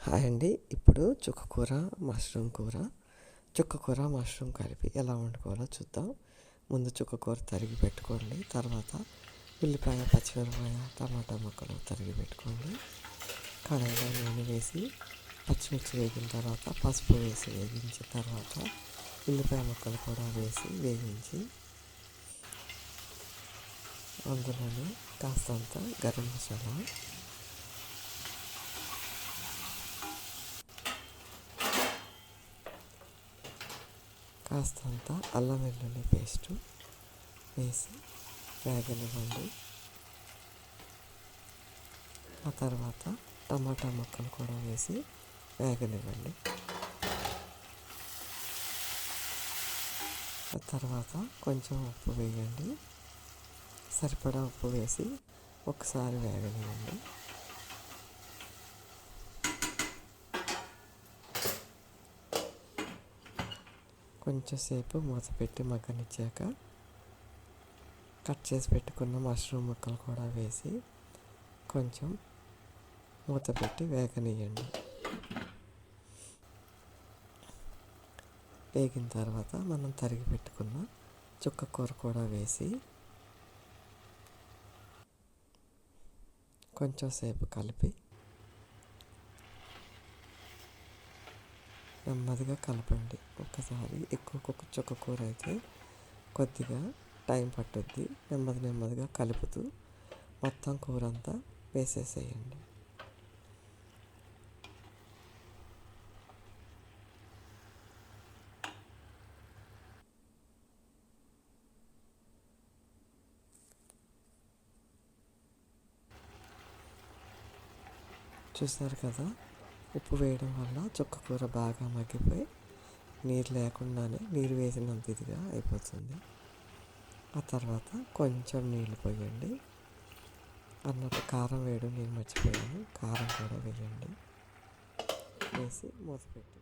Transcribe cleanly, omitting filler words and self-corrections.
Hi అండి. ఇప్పుడు చుక్కకూర, మష్రూమ్ కూర, చుక్కకూర మష్రూమ్ కలిపి ఎలా వండుకోవాలో చూద్దాం. ముందు చుక్కకూర తరిగి పెట్టుకోండి. తర్వాత ఉల్లిపాయ, పచ్చిమిరపకాయ, టమాటా ముక్కలు తరిగి పెట్టుకోండి. కడాయిలో నూనె వేసి పచ్చిమిర్చి వేగిన తర్వాత పసుపు వేసి వేగించిన తర్వాత ఉల్లిపాయ ముక్కలు కూడా వేసి వేగించి అందులోనే కాస్తంత గరం మసాలా, కాస్తంత అల్లం వెల్లుల్లి పేస్టు వేసి వేగనివ్వండి. ఆ తర్వాత టమాటా ముక్కలు కూడా వేసి వేగనివ్వండి. ఆ తర్వాత కొంచెం ఉప్పు వేయండి. సరిపడా ఉప్పు వేసి ఒకసారి వేగనివ్వండి. కొంచెంసేపు మూత పెట్టి మగ్గనిచ్చాక కట్ చేసి పెట్టుకున్న మష్రూమ్ ముక్కలు కూడా వేసి కొంచెం మూత పెట్టి వేగనియండి. వేగిన తర్వాత మనం తరిగి పెట్టుకున్న చుక్కకూర కూడా వేసి కొంచెం సేపు కలిపి నెమ్మదిగా కలపండి. ఒక్కసారి ఎక్కువ చుక్కకూర అయితే కొద్దిగా టైం పట్టుద్ది. నెమ్మదిగా కలుపుతూ మొత్తం కూర అంతా వేసేసేయండి. చూసారు కదా, ఉప్పు వేయడం వల్ల చుక్కకూర బాగా మగ్గిపోయి నీరు లేకుండానే నీరు వేసినంత ఇదిగా అయిపోతుంది. ఆ తర్వాత కొంచెం నీళ్ళు పోయండి. అన్నట్టు కారం వేయడం నేను మర్చిపోయాను. కారం కూడా వేయండి. వేసి మూత పెట్టి